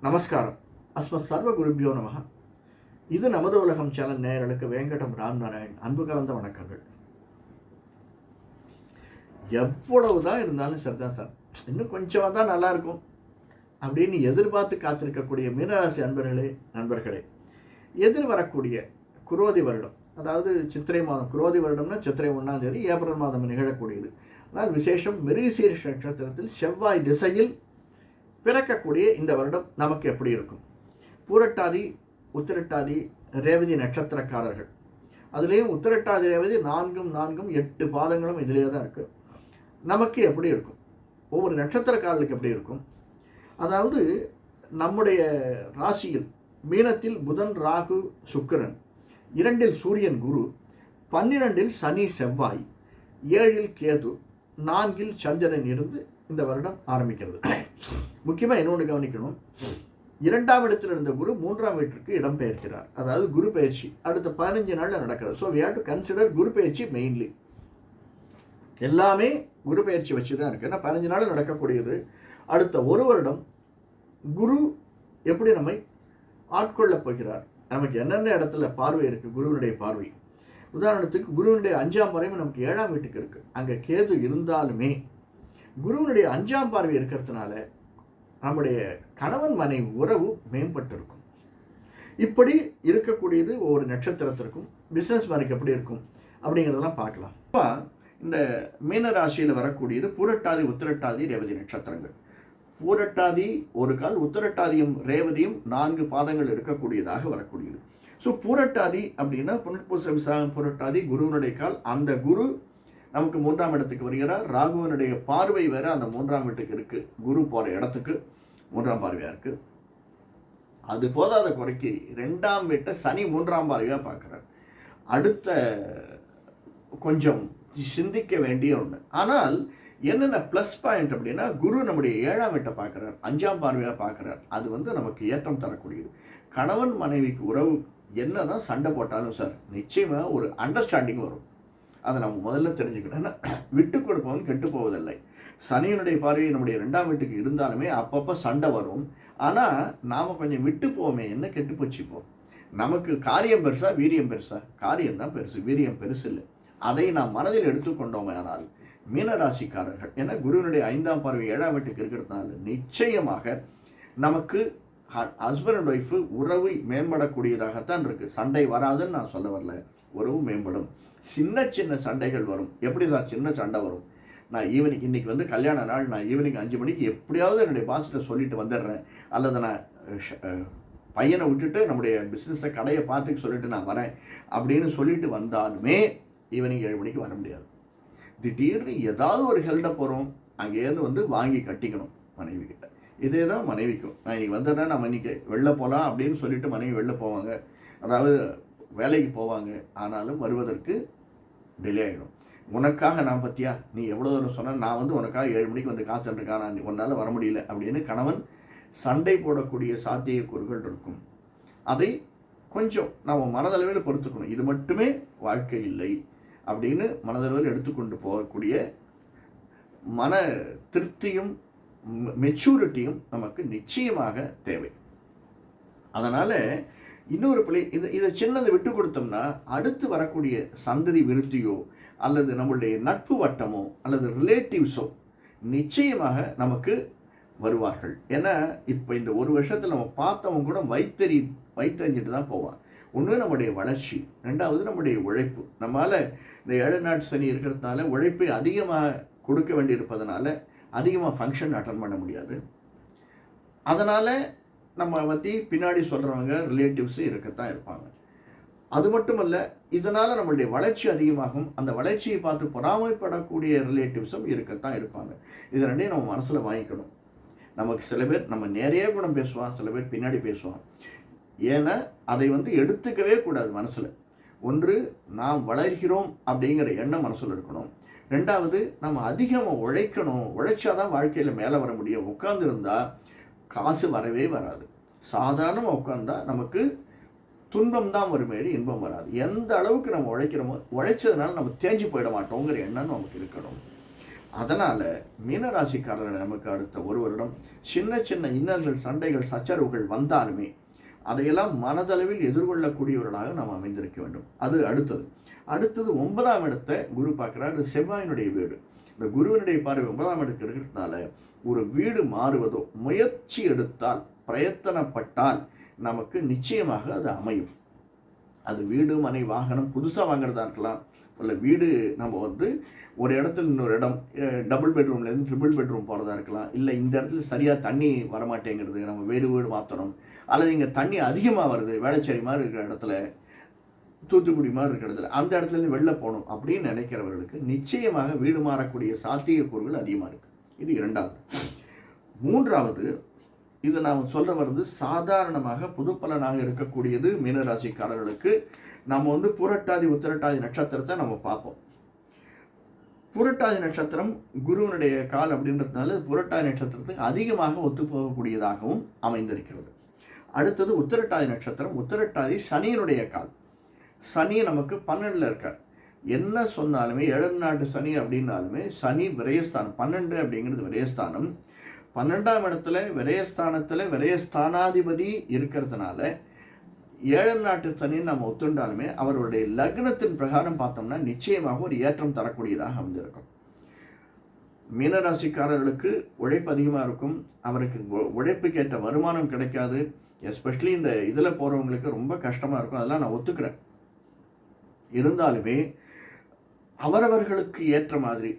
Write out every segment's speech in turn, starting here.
நமஸ்காரம். அஸ்மத் சர்வ குருபியோ நமக. இது நமது உலகம் சேனல் நேயர்களுக்கு வேங்கடம் ராம்நாராயண் அன்பு கலந்த வணக்கங்கள். எவ்வளவுதான் இருந்தாலும் சரிதான் சார், இன்னும் கொஞ்சமாக தான் நல்லா இருக்கும் அப்படின்னு எதிர்பார்த்து காத்திருக்கக்கூடிய மீனராசி நண்பர்களே, எதிர் வரக்கூடிய குரோதி வருடம், அதாவது சித்திரை மாதம், குரோதி வருடம்னா சித்திரை 1ஆம் தேதி ஏப்ரல் மாதம் நிகழக்கூடியது. ஆனால் விசேஷம் மிருகசீரிஷ நட்சத்திரத்தில் செவ்வாய் திசையில் பிறக்கக்கூடிய இந்த வருடம் நமக்கு எப்படி இருக்கும்? பூரட்டாதி, உத்திரட்டாதி, ரேவதி நட்சத்திரக்காரர்கள், அதுலேயும் உத்திரட்டாதி ரேவதி 4 பாதங்களும் இதிலே தான் இருக்குது. நமக்கு எப்படி இருக்கும்? ஒவ்வொரு நட்சத்திரக்காரர்களுக்கு எப்படி இருக்கும்? அதாவது நம்முடைய ராசியில் மீனத்தில் புதன், ராகு, சுக்கிரன், 2இல் சூரியன், குரு, 12இல் சனி, செவ்வாய், 7இல் கேது, 4இல் சந்திரன் இருந்து இந்த வருடம் ஆரம்பிக்கிறது. முக்கியமாக இன்னொன்று கவனிக்கணும், 2ஆம் இடத்தில் இருந்த குரு 3ஆம் வீட்டிற்கு இடம்பெயர்க்கிறார். அதாவது குரு பயிற்சி அடுத்த 15 நாளில் நடக்கிறது. So we have to consider குரு பயிற்சி மெயின்லி. எல்லாமே குரு பயிற்சி வச்சு தான் இருக்குது. ஏன்னா 15 நாளில் நடக்கக்கூடியது. அடுத்த ஒரு வருடம் குரு எப்படி நம்மை ஆட்கொள்ளப் போகிறார், நமக்கு என்னென்ன இடத்துல பார்வை இருக்குது, குருவினுடைய பார்வை. உதாரணத்துக்கு குருவினுடைய 5ஆம் பார்வையும் நமக்கு 7ஆம் வீட்டுக்கு இருக்குது. அங்கே கேது இருந்தாலுமே குருவினுடைய 5ஆம் பார்வை இருக்கிறதுனால நம்முடைய கணவன் மனைவி உறவு மேம்பட்டு இருக்கும். இப்படி இருக்கக்கூடியது ஒவ்வொரு நட்சத்திரத்திற்கும். பிஸ்னஸ் மேனுக்கு எப்படி இருக்கும் அப்படிங்கிறதெல்லாம் பார்க்கலாம். இப்போ இந்த மீன ராசியில் வரக்கூடியது பூரட்டாதி, உத்திரட்டாதி, ரேவதி நட்சத்திரங்கள். பூரட்டாதி ஒரு கால், உத்திரட்டாதியும் ரேவதியும் 4 பாதங்கள் இருக்கக்கூடியதாக வரக்கூடியது. ஸோ பூரட்டாதி அப்படின்னா புனர்பூச விசாகம் புரட்டாதி, குருவனுடைய கால். அந்த குரு நமக்கு 3ஆம் இடத்துக்கு வருகிறார். ராகுவனுடைய பார்வை வேற அந்த 3ஆம் வீட்டுக்கு இருக்குது. குரு போகிற இடத்துக்கு 3ஆம் பார்வையாக இருக்குது. அது போதாத குறைக்கு 2ஆம் வீட்டை சனி 3ஆம் பார்வையாக பார்க்குறார். அடுத்த கொஞ்சம் சிந்திக்க வேண்டிய ஒன்று. ஆனால் என்னென்ன ப்ளஸ் பாயிண்ட் அப்படின்னா, குரு நம்முடைய 7ஆம் வீட்டை பார்க்குறார், 5ஆம் பார்வையாக பார்க்குறார். அது நமக்கு ஏற்றம் தரக்கூடியது. கணவன் மனைவிக்கு உறவு என்ன தான் சண்டை போட்டாலும் சார், நிச்சயமாக ஒரு அண்டர்ஸ்டாண்டிங் வரும். அதை நம்ம முதல்ல தெரிஞ்சுக்கணும். ஏன்னா விட்டு கொடுப்பவன் கெட்டு போவதில்லை. சனியினுடைய பார்வை நம்முடைய 2ஆம் வீட்டுக்கு இருந்தாலுமே அப்பப்போ சண்டை வரும். ஆனால் நாம் கொஞ்சம் விட்டு போவோமே, என்ன கெட்டு போச்சுப்போம். நமக்கு காரியம் பெருசா, வீரியம் பெருசா? காரியம்தான் பெருசு, வீரியம் பெருசு இல்லை. அதை நாம் மனதில் எடுத்துக்கொண்டோமே ஆனால் மீனராசிக்காரர்கள், ஏன்னா குருவினுடைய 5ஆம் பார்வை 7ஆம் வீட்டுக்கு இருக்கிறதுனால நிச்சயமாக நமக்கு ஹஸ்பண்ட் அண்ட் ஒய்ஃபு உறவு மேம்படக்கூடியதாகத்தான் இருக்குது. சண்டை வராதுன்னு நான் சொல்ல வரல, உறவு மேம்படும். சின்ன சண்டைகள் வரும். எப்படி சார் சின்ன சண்டை வரும்? நான் ஈவினிங், இன்றைக்கி கல்யாண நாள், நான் ஈவினிங் 5 மணிக்கு எப்படியாவது என்னுடைய பாஸ்கிட்ட சொல்லிட்டு வந்துடுறேன், அல்லது நான் பையனை விட்டுட்டு நம்முடைய பிஸ்னஸை கடையை பார்த்துக்க சொல்லிட்டு நான் வரேன் அப்படின்னு சொல்லிட்டு வந்தாலுமே ஈவினிங் 7 மணிக்கு வர முடியாது. திடீர்னு ஏதாவது ஒரு ஹெல்டப் வரும், அங்கேருந்து வாங்கி கட்டிக்கணும் மனைவி கிட்ட. இதே தான் மனைவிக்கும். நான் இன்றைக்கி வந்துடுறேன், நம்ம இன்றைக்கி வெளில போகலாம் அப்படின்னு சொல்லிட்டு மனைவி வெளில போவாங்க, அதாவது வேலைக்கு போவாங்க. ஆனாலும் வருவதற்கு டிலே ஆகிடும். உனக்காக நான் பற்றியா, நீ எவ்வளோ தூரம் சொன்னால் நான் உனக்காக 7 மணிக்கு காத்துட்ருக்கான், நான் உன்னால் வர முடியல அப்படின்னு கணவன் சண்டை போடக்கூடிய சாத்தியக்கூறுகள் இருக்கும். அதை கொஞ்சம் நாம் மனதளவில் பொறுத்துக்கணும். இது மட்டுமே வாழ்க்கை இல்லை அப்படின்னு மனதளவில் எடுத்துக்கொண்டு போகக்கூடிய மன திருப்தியும் மெச்சூரிட்டியும் நமக்கு நிச்சயமாக தேவை. அதனால் இன்னொரு பிள்ளை இதை சின்னதை விட்டு கொடுத்தோம்னா அடுத்து வரக்கூடிய சந்ததி விருத்தியோ அல்லது நம்மளுடைய நட்பு வட்டமோ அல்லது ரிலேட்டிவ்ஸோ நிச்சயமாக நமக்கு வருவார்கள். ஏன்னா இப்போ இந்த ஒரு வருஷத்தில் நம்ம பார்த்தவங்க கூட வைத்தறிஞ்சிட்டு தான் போவான். ஒன்று நம்முடைய வளர்ச்சி, 2வது நம்முடைய உழைப்பு. நம்மளால் இந்த 7 நாட்டு சனி இருக்கிறதுனால உழைப்பை அதிகமாக கொடுக்க வேண்டியிருப்பதனால அதிகமாக ஃபங்க்ஷன் அட்டன் பண்ண முடியாது. அதனால் நம்ம பற்றி பின்னாடி சொல்கிறவங்க ரிலேட்டிவ்ஸு இருக்கத்தான் இருப்பாங்க. அது மட்டும் இல்லை, இதனால் நம்மளுடைய வளர்ச்சி அதிகமாகும். அந்த வளர்ச்சியை பார்த்து பொறாமைப்படக்கூடிய ரிலேட்டிவ்ஸும் இருக்கத்தான் இருப்பாங்க. இது 2ஐயும் நம்ம மனசில் வாங்கிக்கணும். நமக்கு சில பேர் நம்ம நேரையே கூட பேசுவான், சில பேர் பின்னாடி பேசுவான். ஏன்னா அதை எடுத்துக்கவே கூடாது மனசில். ஒன்று, நாம் வளர்கிறோம் அப்படிங்கிற எண்ணம் மனசில் இருக்கணும். 2வது, நம்ம அதிகமாக உழைக்கணும், உழைச்சாதான் வாழ்க்கையில் மேலே வர முடியும். உட்காந்துருந்தால் காசு வரவே வராது. சாதாரணமாக உட்காந்தா நமக்கு துன்பம் தான் வருமேடி, இன்பம் வராது. எந்த அளவுக்கு நம்ம உழைக்கிறோமோ, உழைச்சதுனால நம்ம தேஞ்சு போயிட மாட்டோங்கிற எண்ணம் நமக்கு இருக்கணும். அதனால் மீனராசிக்காரர்கள் நமக்கு அடுத்த ஒரு வருடம் சின்ன சின்ன இன்னல்கள், சண்டைகள், சச்சரவுகள் வந்தாலுமே அதையெல்லாம் மனதளவில் எதிர்கொள்ளக்கூடியவர்களாக நாம் அமைந்திருக்க வேண்டும். அது அடுத்தது 9ஆம் இடத்தை குரு பார்க்குறார். செவ்வாயினுடைய வீடு. இந்த குருவினுடைய பார்வை 9ஆம் இடத்துக்கு இருக்கிறதுனால ஒரு வீடு மாறுவதோ, முயற்சி எடுத்தால், பிரயத்தனப்பட்டால் நமக்கு நிச்சயமாக அது அமையும். அது வீடு, மனை, வாகனம் புதுசாக வாங்குறதா இருக்கலாம், இல்லை வீடு நம்ம ஒரு இடத்துல இன்னொரு இடம் டபுள் பெட்ரூம்லேருந்து ட்ரிபிள் பெட்ரூம் போகிறதா இருக்கலாம், இல்லை இந்த இடத்துல சரியாக தண்ணி வரமாட்டேங்கிறது, நம்ம வேறு வீடு மாற்றணும், அல்லது இங்கே தண்ணி அதிகமாக வருது, வேளச்சேரி மாதிரி இருக்கிற இடத்துல, தூத்துக்குடி மாதிரி இருக்கிற இடத்துல, அந்த இடத்துலேருந்து வெளில போகணும் அப்படின்னு நினைக்கிறவர்களுக்கு நிச்சயமாக வீடு மாறக்கூடிய சாத்தியக்கூறுகள் அதிகமாக இருக்குது. இது 2வது. 3வது, இது நாம் சொல்ல சாதாரணமாக புதுப்பலனாக இருக்கக்கூடியது மீனராசிக்காரர்களுக்கு. நம்ம புரட்டாதி உத்திரட்டாதி நட்சத்திரத்தை நம்ம பார்ப்போம். புரட்டாதி நட்சத்திரம் குருவனுடைய கால் அப்படின்றதுனால புரட்டாதி நட்சத்திரத்துக்கு அதிகமாக ஒத்துப்போகக்கூடியதாகவும் அமைந்திருக்கிறது. அடுத்தது உத்திரட்டாதி நட்சத்திரம். உத்திரட்டாதி சனியினுடைய கால். சனி நமக்கு 12ல் இருக்கார். என்ன சொன்னாலுமே 7 நாட்டு சனி அப்படின்னாலுமே சனி விரயஸ்தானம். 12 அப்படிங்கிறது விரயஸ்தானம். 12ஆம் இடத்துல விரயஸ்தானத்தில் விரயஸ்தானாதிபதி இருக்கிறதுனால 7 நாட்டு சனின்னு நம்ம ஒத்துண்டாலுமே அவருடைய லக்னத்தின் பிரகாரம் பார்த்தோம்னா நிச்சயமாக ஒரு ஏற்றம் தரக்கூடியதாக அமைந்திருக்கும். மீனராசிக்காரர்களுக்கு உழைப்பு அதிகமாக இருக்கும். அவருக்கு உழைப்புக்கேற்ற வருமானம் கிடைக்காது. எஸ்பெஷலி இந்த இதில் போகிறவங்களுக்கு ரொம்ப கஷ்டமாக இருக்கும். அதெல்லாம் நான் ஒத்துக்கிறேன். இருந்தாலுமே அவரவர்களுக்கு ஏற்ற மாதிரி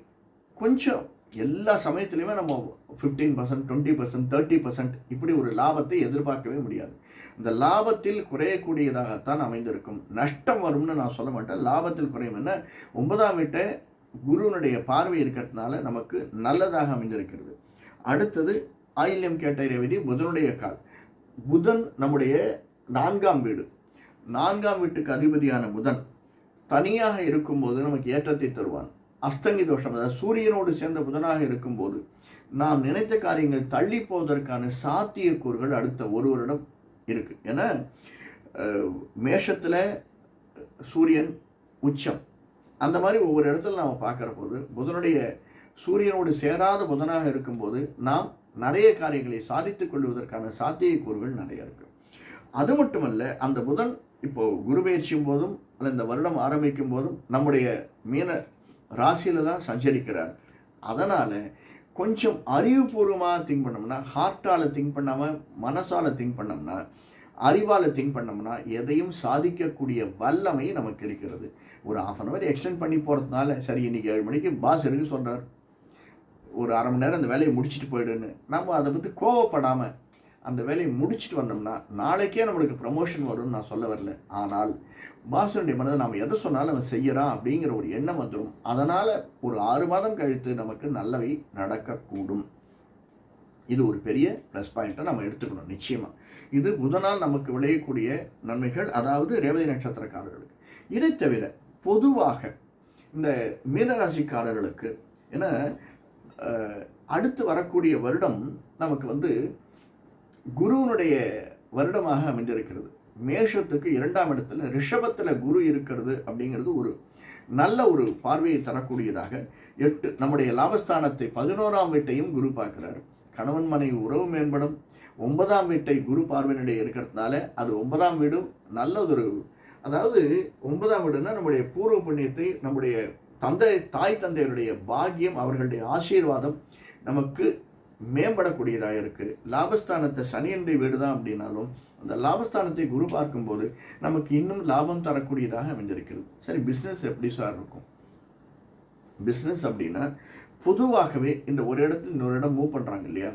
கொஞ்சம் எல்லா சமயத்துலையுமே நம்ம 15%, 20%, 30% இப்படி ஒரு லாபத்தை எதிர்பார்க்கவே முடியாது. இந்த லாபத்தில் குறையக்கூடியதாகத்தான் அமைந்திருக்கும். நஷ்டம் வரும்னு நான் சொல்ல மாட்டேன். லாபத்தில் குறையும். என்ன, 9ஆம் வீட்டை குருவனுடைய பார்வை இருக்கிறதுனால நமக்கு நல்லதாக அமைந்திருக்கிறது. அடுத்தது ஆயில்யம் கேட்ட விதி புதனுடைய கால். புதன் நம்முடைய 4ஆம் வீடு. 4ஆம் வீட்டுக்கு அதிபதியான புதன் தனியாக இருக்கும்போது நமக்கு ஏற்றத்தை தருவான். அஸ்தங்கி தோஷம், அதாவது சூரியனோடு சேர்ந்த புதனாக இருக்கும்போது நாம் நினைத்த காரியங்கள் தள்ளி போவதற்கான சாத்தியக்கூறுகள் அடுத்த ஒரு வருடம் இருக்கு. ஏன்னா மேஷத்தில் சூரியன் உச்சம், அந்த மாதிரி ஒவ்வொரு இடத்துல நாம் பார்க்குற போது புதனுடைய சூரியனோடு சேராத புதனாக இருக்கும்போது நாம் நிறைய காரியங்களை சாதித்துக் கொள்வதற்கான சாத்தியக்கூறுகள் நிறைய இருக்கு. அது மட்டுமல்ல, அந்த புதன் இப்போ குரு பயிற்சியும் போதும் அல்ல இந்த வருடம் ஆரம்பிக்கும் போதும் நம்முடைய மீன ராசியில் தான் சஞ்சரிக்கிறார். அதனால் கொஞ்சம் அறிவுபூர்வமாக திங்க் பண்ணோம்னா, ஹார்ட்டால் திங்க் பண்ணாமல் மனசால் திங்க் பண்ணோம்னா, அறிவால் திங்க் பண்ணோம்னா எதையும் சாதிக்கக்கூடிய வல்லமை நமக்கு இருக்கிறது. ஒரு 1/2 hour எக்ஸ்டெண்ட் பண்ணி போகிறதுனால, சரி இன்றைக்கி 7 மணிக்கு பாஸ் இருக்கு சொல்கிறார், ஒரு 1/2 மணி நேரம் அந்த வேலையை முடிச்சுட்டு போயிடுன்னு நம்ம அதை பற்றி கோவப்படாமல் அந்த வேலையை முடிச்சுட்டு வந்தோம்னா நாளைக்கே நம்மளுக்கு ப்ரமோஷன் வரும்னு நான் சொல்ல வரல. ஆனால் பாசனுடைய மனதை நாம் எதை சொன்னாலும் அவன் செய்யறான் அப்படிங்கிற ஒரு எண்ணம் வந்துடும். அதனால் ஒரு 6 மாதம் கழித்து நமக்கு நல்லவை நடக்கக்கூடும். இது ஒரு பெரிய ப்ளஸ் பாயிண்ட்டை நம்ம எடுத்துக்கணும். நிச்சயமாக இது புதனால் நமக்கு விளையக்கூடிய நன்மைகள், அதாவது ரேவதி நட்சத்திரக்காரர்களுக்கு. இதை தவிர பொதுவாக இந்த மீனராசிக்காரர்களுக்கு ஏன்னா அடுத்து வரக்கூடிய வருடம் நமக்கு குருவனுடைய வருடமாக அமைந்திருக்கிறது. மேஷத்துக்கு 2ஆம் இடத்துல ரிஷபத்தில் குரு இருக்கிறது அப்படிங்கிறது ஒரு நல்ல ஒரு பார்வையை தரக்கூடியதாக. 8 நம்முடைய லாபஸ்தானத்தை 11ஆம் வீட்டையும் குரு பார்க்கிறார். கணவன் மனைவி உறவு மேம்படும். 9ஆம் வீட்டை குரு பார்வையினுடைய இருக்கிறதுனால அது 9ஆம் வீடும் நல்ல ஒரு, அதாவது 9ஆம் வீடுனா நம்முடைய பூர்வ புண்ணியத்தை, நம்முடைய தாய் தந்தையருடைய பாக்கியம், அவர்களுடைய ஆசீர்வாதம் நமக்கு மேம்படக்கூடியதாக இருக்குது. லாபஸ்தானத்தை சனியனுடைய வீடு தான் அப்படின்னாலும் அந்த லாபஸ்தானத்தை குரு பார்க்கும்போது நமக்கு இன்னும் லாபம் தரக்கூடியதாக அமைந்திருக்கிறது. சரி, பிஸ்னஸ் எப்படி சார் இருக்கும்? பிஸ்னஸ் அப்படின்னா பொதுவாகவே இந்த ஒரு இடத்துல இன்னொரு இடம் மூவ் பண்ணுறாங்க இல்லையா,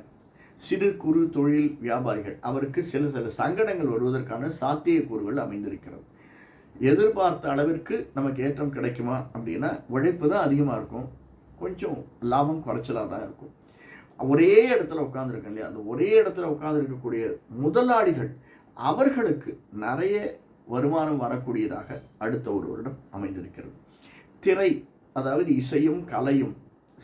சிறு குறு தொழில் வியாபாரிகள், அவருக்கு சில சங்கடங்கள் வருவதற்கான சாத்தியக்கூறுகள் அமைந்திருக்கிறது. எதிர்பார்த்த அளவிற்கு நமக்கு ஏற்றம் கிடைக்குமா அப்படின்னா உழைப்பு தான் அதிகமாக இருக்கும், கொஞ்சம் லாபம் குறைச்சலாக தான் இருக்கும். ஒரே இடத்துல உட்காந்துருக்கேன் இல்லையா, அந்த ஒரே இடத்துல உட்காந்துருக்கக்கூடிய முதலாளிகள் அவர்களுக்கு நிறைய வருமானம் வரக்கூடியதாக அடுத்த ஒரு வருடம் அமைந்திருக்கிறது. திரை, அதாவது இசையும் கலையும்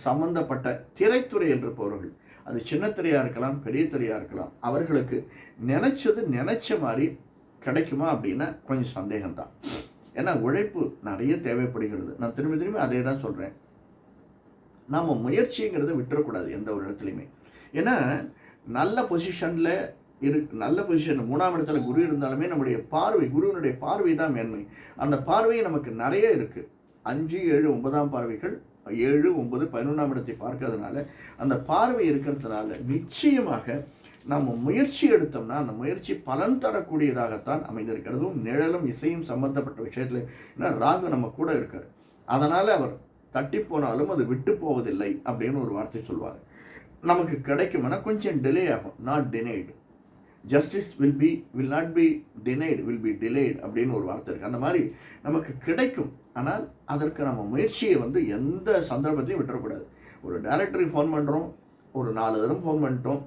சம்பந்தப்பட்ட திரைத்துறையில் இருப்பவர்கள், அது சின்ன திரையாக இருக்கலாம், பெரிய திரையாக இருக்கலாம், அவர்களுக்கு நினைச்ச மாதிரி கிடைக்குமா அப்படின்னா கொஞ்சம் சந்தேகம்தான். ஏன்னா உழைப்பு நிறைய தேவைப்படுகிறது. நான் திரும்பி அதே தான் சொல்கிறேன். நாம் முயற்சிங்கிறத விட்டுறக்கூடாது எந்த ஒரு இடத்துலையுமே. ஏன்னா நல்ல பொசிஷனில் நல்ல பொசிஷன் 3ஆம் இடத்துல குரு இருந்தாலுமே நம்முடைய பார்வை, குருவினுடைய பார்வை தான் மேன்மை. அந்த பார்வை நமக்கு நிறைய இருக்குது. 5, 7, 9ஆம் பார்வைகள் 7, 9, 11ஆம் இடத்தை பார்க்கறதுனால அந்த பார்வை இருக்கிறதுனால நிச்சயமாக நம்ம முயற்சி எடுத்தோம்னா அந்த முயற்சி பலன் தரக்கூடியதாகத்தான் அமைந்திருக்கிறதும். நிழலும் இசையும் சம்பந்தப்பட்ட விஷயத்தில் ஏன்னா ராகு நம்ம கூட இருக்கார். அதனால் அவர் தட்டி போனாலும் அது விட்டு போவதில்லை அப்படின்னு ஒரு வார்த்தை சொல்வார். நமக்கு கிடைக்கும்னா கொஞ்சம் டிலே ஆகும். Not denied. Justice will not be denied, will be delayed அப்படின்னு ஒரு வார்த்தை இருக்குது. அந்த மாதிரி நமக்கு கிடைக்கும். ஆனால் அதற்கு நம்ம முயற்சியை எந்த சந்தர்ப்பத்தையும் விட்டுறக்கூடாது. ஒரு டைரக்டருக்கு ஃபோன் பண்ணுறோம், ஒரு 4 தடவை ஃபோன் பண்ணிட்டோம்,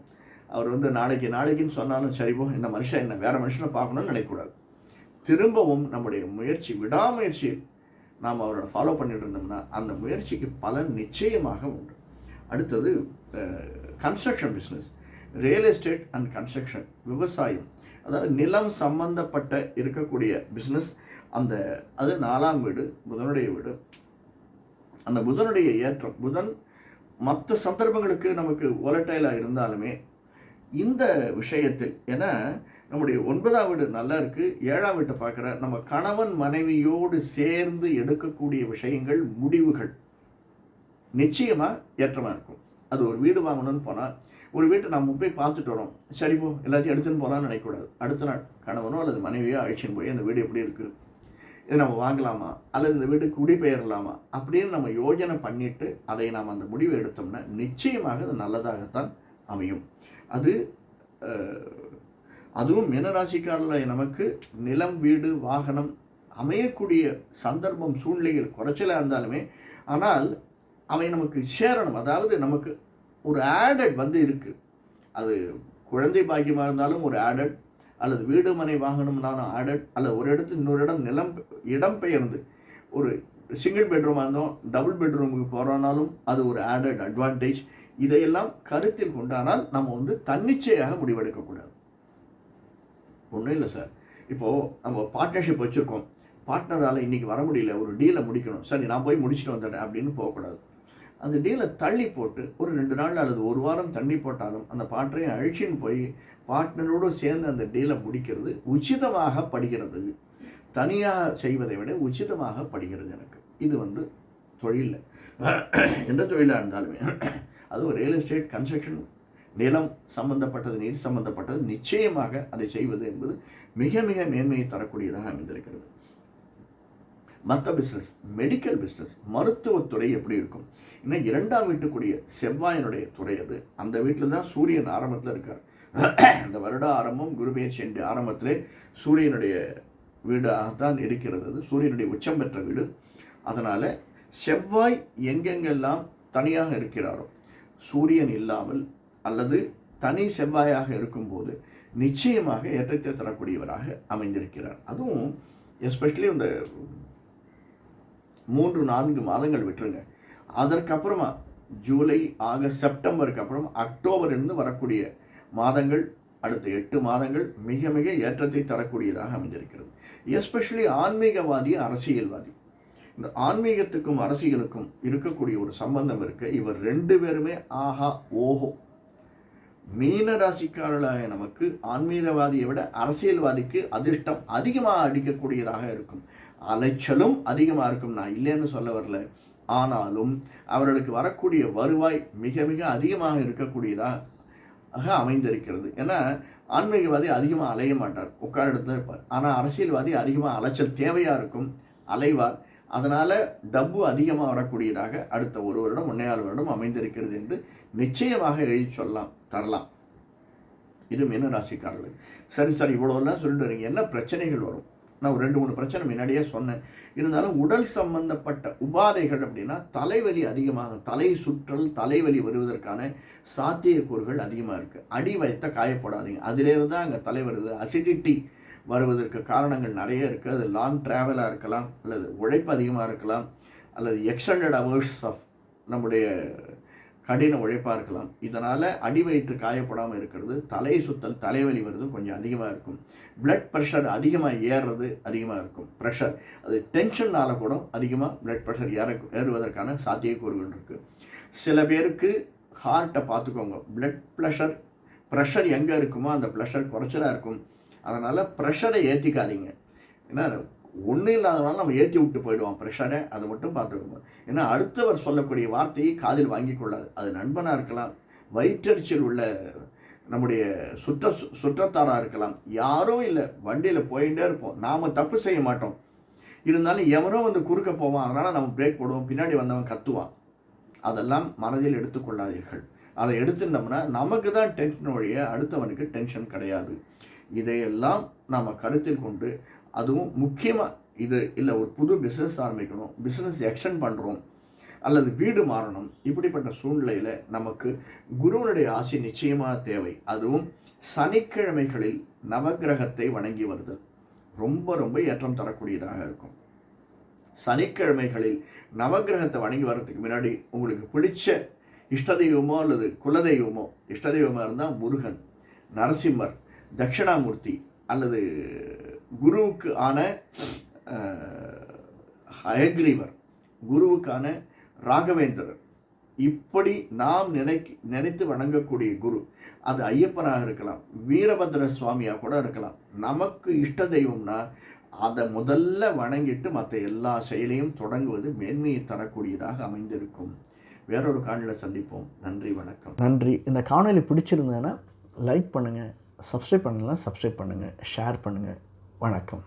அவர் நாளைக்குன்னு சொன்னாலும் சரிப்போ இந்த மனுஷன் என்ன வேறு மனுஷனை பார்க்கணும்னு நினைக்கக்கூடாது. திரும்பவும் நம்முடைய முயற்சி, விடாமுயற்சியில் நாம் அவரோட ஃபாலோ பண்ணிட்டு இருந்தோம்னா அந்த முயற்சிக்கு பலன் நிச்சயமாக உண்டு. அடுத்தது construction business, real estate and construction, விவசாயம், அதாவது நிலம் சம்பந்தப்பட்ட இருக்கக்கூடிய பிஸ்னஸ். அது 4ஆம் வீடு, புதனுடைய வீடு. அந்த புதனுடைய ஏற்றம், புதன் மற்ற சந்தர்ப்பங்களுக்கு நமக்கு வோலட்டைலாக இருந்தாலுமே இந்த விஷயத்தில், ஏன்னா நம்முடைய 9ஆம் வீடு நல்லா இருக்குது, 7ஆம் வீட்டை பார்க்குற நம்ம கணவன் மனைவியோடு சேர்ந்து எடுக்கக்கூடிய விஷயங்கள், முடிவுகள் நிச்சயமாக ஏற்றமாக இருக்கும். அது ஒரு வீடு வாங்கணும்னு போனால், ஒரு வீட்டை நம்ம போய் பார்த்துட்டு வரோம், சரிப்போ எல்லாத்தையும் எடுத்துன்னு போகலான்னு நினைக்கக்கூடாது. அடுத்த நாள் கணவனோ அல்லது மனைவியோ அழிச்சின்னு போய் அந்த வீடு எப்படி இருக்குது, இதை நம்ம வாங்கலாமா அல்லது இந்த வீடு குடிபெயரலாமா அப்படின்னு நம்ம யோஜனை பண்ணிவிட்டு அதை நாம் அந்த முடிவை எடுத்தோம்னா நிச்சயமாக அது நல்லதாகத்தான் அமையும். அதுவும் மீனராசிக்காரில் நமக்கு நிலம், வீடு, வாகனம் அமையக்கூடிய சந்தர்ப்பம், சூழ்நிலைகள் குறைச்சலாக இருந்தாலுமே ஆனால் அவை நமக்கு சேரணும். அதாவது நமக்கு ஒரு ஆடட் இருக்குது. அது குழந்தை பாக்கியமாக இருந்தாலும் ஒரு ஆடட், அல்லது வீடு மனை வாங்கணும்னாலும் ஆடட், அல்லது ஒரு இடத்துல இன்னொரு இடம் பெயர்ந்து ஒரு சிங்கிள் பெட்ரூமாக இருந்தோம் டபுள் பெட்ரூமுக்கு போகிறோனாலும் அது ஒரு ஆடட் அட்வான்டேஜ். இதையெல்லாம் கருத்தில் கொண்டானால் நம்ம தன்னிச்சையாக முடிவெடுக்கக்கூடாது. ஒன்றும் இல்லை சார், இப்போது நம்ம பார்ட்னர்ஷிப் வச்சுருக்கோம், பார்ட்னரால் இன்றைக்கி வர முடியல, ஒரு டீலை முடிக்கணும், சரி நான் போய் முடிச்சுட்டு வந்துடுறேன் அப்படின்னு போகக்கூடாது. அந்த டீலை தள்ளி போட்டு ஒரு 2 நாள் அல்லது 1 வாரம் தள்ளி போட்டாலும் அந்த பார்ட்னரையும் அழிச்சின்னு போய் பார்ட்னரோடு சேர்ந்து அந்த டீலை முடிக்கிறது உச்சிதமாக படுகிறது. தனியாக செய்வதை விட உச்சிதமாக படுகிறது எனக்கு. இது தொழிலில் எந்த தொழிலாக இருந்தாலுமே, அதுவும் ரியல் எஸ்டேட், கன்ஸ்ட்ரக்ஷன், நிலம் சம்பந்தப்பட்டது, நீர் சம்பந்தப்பட்டது, நிச்சயமாக அதை செய்வது என்பது மிக மிக மேன்மையை தரக்கூடியதாக அமைந்திருக்கிறது. மற்ற பிஸ்னஸ், மெடிக்கல் பிஸ்னஸ், மருத்துவத்துறை எப்படி இருக்கும்? இன்னும் 2ஆம் வீட்டுக்குரிய செவ்வாயினுடைய துறை அது. அந்த வீட்டில் தான் சூரியன் ஆரம்பத்தில் இருக்கார். அந்த வருட ஆரம்பம் குரு பெயர்ச்சி ஆரம்பத்திலே சூரியனுடைய வீடாகத்தான் இருக்கிறது. அது சூரியனுடைய உச்சம் பெற்ற வீடு. அதனால் செவ்வாய் எங்கெங்கெல்லாம் தனியாக இருக்கிறாரோ, சூரியன் இல்லாமல் அல்லது தனி செவ்வாயாக இருக்கும்போது நிச்சயமாக ஏற்றத்தை தரக்கூடியவராக அமைந்திருக்கிறார். அதுவும் எஸ்பெஷலி இந்த 3-4 மாதங்கள் விட்டுருங்க. அதற்கப்புறமா ஜூலை, ஆகஸ்ட், செப்டம்பருக்கு அப்புறம் அக்டோபரிலிருந்து வரக்கூடிய மாதங்கள், அடுத்த 8 மாதங்கள் மிக மிக ஏற்றத்தை தரக்கூடியதாக அமைந்திருக்கிறது. எஸ்பெஷலி ஆன்மீகவாதி, அரசியல்வாதி, இந்த ஆன்மீகத்துக்கும் அரசியலுக்கும் இருக்கக்கூடிய ஒரு சம்பந்தம் இருக்கு. இவர் 2 பேருமே ஆஹா ஓஹோ. மீன ராசிக்காரர்களாக நமக்கு ஆன்மீகவாதியை விட அரசியல்வாதிக்கு அதிர்ஷ்டம் அதிகமாக அடிக்கக்கூடியதாக இருக்கும். அலைச்சலும் அதிகமாக இருக்கும். நான் இல்லைன்னு சொல்ல வரல. ஆனாலும் அவர்களுக்கு வரக்கூடிய வருவாய் மிக மிக அதிகமாக இருக்கக்கூடியதாக அமைந்திருக்கிறது. ஏன்னா ஆன்மீகவாதி அதிகமாக அலைய மாட்டார், உட்கார இடத்துல இருப்பார். ஆனால் அரசியல்வாதி அதிகமாக அலைச்சல் தேவையாக இருக்கும், அலைவார். அதனால் டப்பு அதிகமாக வரக்கூடியதாக அடுத்த 1 வருடம் 1.25 வருடம் அமைந்திருக்கிறது என்று நிச்சயமாக எழுதி தரலாம். இது மீனராசிக்காரர்களுக்கு. சரி இவ்வளோலாம் சொல்லிட்டு வரீங்க, என்ன பிரச்சனைகள் வரும்? நான் ஒரு 2-3 பிரச்சனை முன்னாடியே சொன்னேன். இருந்தாலும் உடல் சம்பந்தப்பட்ட உபாதைகள் அப்படின்னா தலைவலி அதிகமாக, தலை சுற்றல், தலைவலி வருவதற்கான சாத்தியக்கூறுகள் அதிகமாக இருக்குது. அடி வயத்தை காயப்படாதீங்க, அதிலேருந்து தான் அங்கே தலை வருது. அசிடிட்டி வருவதற்கு காரணங்கள் நிறைய இருக்குது. அது லாங் ட்ராவலாக இருக்கலாம், அல்லது உழைப்பு அதிகமாக இருக்கலாம், அல்லது எக்ஸ்டெண்டட் ஹவர்ஸ் ஆஃப் நம்முடைய கடின உழைப்பாக இருக்கலாம். இதனால் அடி வயிற்று காயப்படாமல் இருக்கிறது, தலை சுத்தல், தலைவலி வருது கொஞ்சம் அதிகமாக இருக்கும். பிளட் ப்ரெஷர் அதிகமாக ஏறுறது அதிகமாக இருக்கும். ப்ரெஷர் அது டென்ஷன்னால் கூட அதிகமாக பிளட் ப்ரெஷர் ஏறுவதற்கான சாத்தியக்கூறுகள் இருக்குது. சில பேருக்கு ஹார்ட்டை பார்த்துக்கோங்க. ப்ரெஷர் எங்கே இருக்குமோ அந்த ப்ரெஷர் குறைச்சலாக இருக்கும். அதனால் ப்ரெஷரை ஏற்றிக்காதீங்க. ஏன்னா ஒன்றும் இல்லாதனால நம்ம ஏற்றி விட்டு போயிடுவோம் ப்ரெஷரை. அதை மட்டும் பார்த்துக்கோங்க. ஏன்னா அடுத்தவர் சொல்லக்கூடிய வார்த்தையை காதில் வாங்கி கொள்ளாது. அது நண்பனாக இருக்கலாம், வயிற்றெரிச்சல் உள்ள நம்முடைய சுற்றத்தாராக இருக்கலாம், யாரோ இல்லை, வண்டியில் போயிட்டே இருப்போம், நாம் தப்பு செய்ய மாட்டோம், இருந்தாலும் எவனோ வந்து குறுக்க போவான், அதனால் நம்ம பிரேக் போடுவோம், பின்னாடி வந்தவன் கத்துவான். அதெல்லாம் மனதில் எடுத்துக்கொள்ளாதீர்கள். அதை எடுத்துட்டோம்னா நமக்கு தான் டென்ஷன் ஒழிய அடுத்தவனுக்கு டென்ஷன் கிடையாது. இதையெல்லாம் நாம் கருத்தில் கொண்டு, அதுவும் முக்கியமாக இது இல்லை, ஒரு புது பிஸ்னஸ் ஆரம்பிக்கணும், பிஸ்னஸ் எக்ஸ்டெண்ட் பண்ணுறோம் அல்லது வீடு மாறணும், இப்படிப்பட்ட சூழ்நிலையில் நமக்கு குருவனுடைய ஆசை நிச்சயமாக தேவை. அதுவும் சனிக்கிழமைகளில் நவக்கிரகத்தை வணங்கி வருதல் ரொம்ப ரொம்ப ஏற்றம் தரக்கூடியதாக இருக்கும். சனிக்கிழமைகளில் நவக்கிரகத்தை வணங்கி வர்றதுக்கு முன்னாடி உங்களுக்கு பிடிச்ச இஷ்ட தெய்வமோ அல்லது குலதெய்வமோ, இஷ்ட தெய்வமாக இருந்தால் முருகன், நரசிம்மர், தட்சிணாமூர்த்தி அல்லது குருவுக்கு ஆன ஹயக்ரீவர், குருவுக்கான ராகவேந்திரர், இப்படி நாம் நினைத்து வணங்கக்கூடிய குரு, அது ஐயப்பனாக இருக்கலாம், வீரபத்ர சுவாமியாக கூட இருக்கலாம். நமக்கு இஷ்ட தெய்வம்னா அதை முதல்ல வணங்கிட்டு மற்ற எல்லா செயலையும் தொடங்குவது மேன்மையை தரக்கூடியதாக அமைந்திருக்கும். வேறொரு காணொளியில் சந்திப்போம். நன்றி, வணக்கம். நன்றி. இந்த காணொளி பிடிச்சிருந்தேன்னா லைக் பண்ணுங்கள், சப்ஸ்கிரைப் பண்ணலாம் சப்ஸ்கிரைப் பண்ணுங்கள், ஷேர் பண்ணுங்கள். வணக்கம்.